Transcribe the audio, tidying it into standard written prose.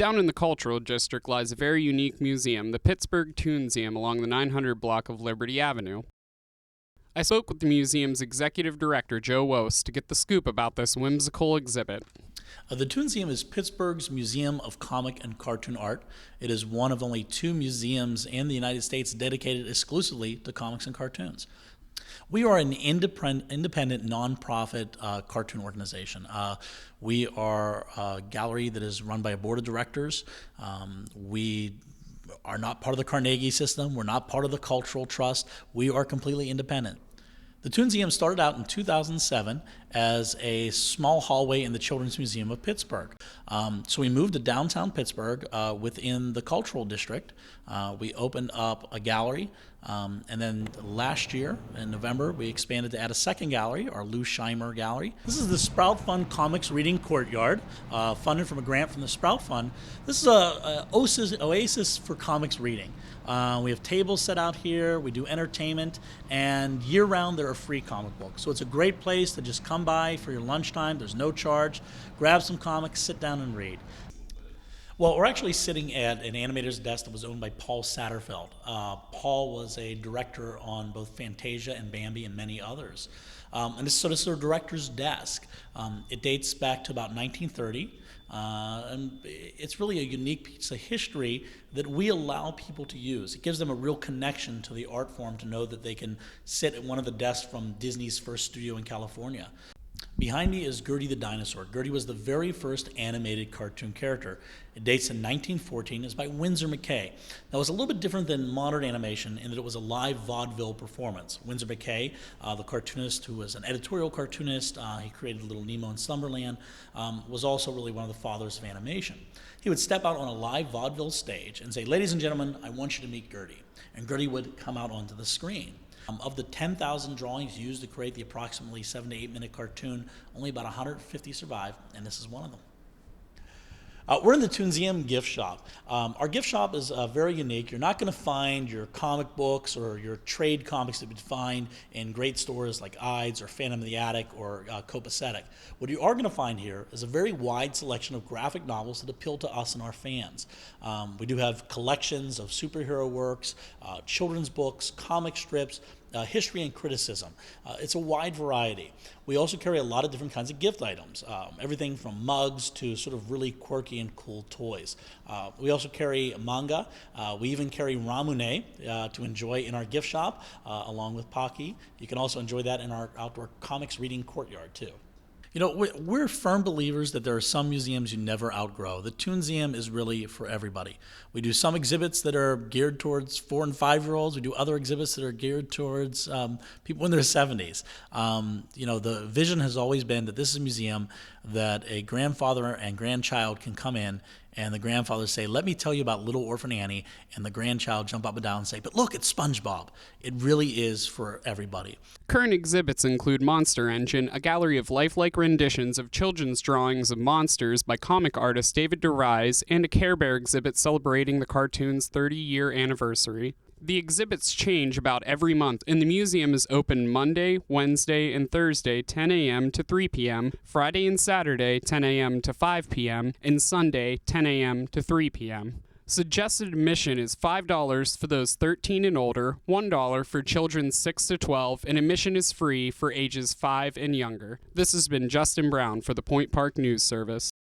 Down in the Cultural District lies a very unique museum, the Pittsburgh Toonseum, along the 900 block of Liberty Avenue. I spoke with the museum's executive director, Joe Wost, to get the scoop about this whimsical exhibit. The Toonseum is Pittsburgh's Museum of Comic and Cartoon Art. It is one of only 2 museums in the United States dedicated exclusively to comics and cartoons. We are an independent, nonprofit cartoon organization. We are a gallery that is run by a board of directors. We are not part of the Carnegie system. We're not part of the Cultural Trust. We are completely independent. The Toonseum started out in 2007 as a small hallway in the Children's Museum of Pittsburgh. So we moved to downtown Pittsburgh within the Cultural District. We opened up a gallery, and then last year in November we expanded to add a second gallery, our Lou Scheimer Gallery. This is the Sprout Fund Comics Reading Courtyard, funded from a grant from the Sprout Fund. This is a oasis for comics reading. We have tables set out here, we do entertainment, and year-round there are free comic books. So it's a great place to just come by for your lunchtime. There's no charge. Grab some comics, sit down and read. Well, we're actually sitting at an animator's desk that was owned by Paul Satterfeld. Paul was a director on both Fantasia and Bambi and many others. And this is sort of director's desk. It dates back to about 1930. And it's really a unique piece of history that we allow people to use. It gives them a real connection to the art form to know that they can sit at one of the desks from Disney's first studio in California. Behind me is Gertie the dinosaur. Gertie was the very first animated cartoon character. It dates in 1914. It's by Winsor McCay. Now, it was a little bit different than modern animation in that it was a live vaudeville performance. Winsor McCay, the cartoonist who was an editorial cartoonist, he created Little Nemo in Slumberland, was also really one of the fathers of animation. He would step out on a live vaudeville stage and say, "Ladies and gentlemen, I want you to meet Gertie." And Gertie would come out onto the screen. Of the 10,000 drawings used to create the approximately 7 to 8 minute cartoon, only about 150 survive, and this is one of them. We're in the Toonseum gift shop. Our gift shop is very unique. You're not going to find your comic books or your trade comics that you'd find in great stores like Ides or Phantom of the Attic or Copacetic. What you are going to find here is a very wide selection of graphic novels that appeal to us and our fans. We do have collections of superhero works, children's books, comic strips, history and criticism. It's a wide variety. We also carry a lot of different kinds of gift items, everything from mugs to sort of really quirky and cool toys. We also carry manga. We even carry Ramune to enjoy in our gift shop, along with Pocky. You can also enjoy that in our outdoor comics reading courtyard too. You know, we're firm believers that there are some museums you never outgrow. The Toonseum is really for everybody. We do some exhibits that are geared towards 4- and 5-year-olds. We do other exhibits that are geared towards people in their 70s. You know, the vision has always been that this is a museum that a grandfather and grandchild can come in, and the grandfather say, "Let me tell you about Little Orphan Annie," and the grandchild jump up and down and say, "But look, it's SpongeBob." It really is for everybody. Current exhibits include Monster Engine, a gallery of lifelike renditions of children's drawings of monsters by comic artist David DeRise, and a Care Bear exhibit celebrating the cartoon's 30-year anniversary. The exhibits change about every month, and the museum is open Monday, Wednesday, and Thursday 10 a.m. to 3 p.m., Friday and Saturday 10 a.m. to 5 p.m., and Sunday 10 a.m. to 3 p.m. Suggested admission is $5 for those 13 and older, $1 for children 6 to 12, and admission is free for ages 5 and younger. This has been Justin Brown for the Point Park News Service.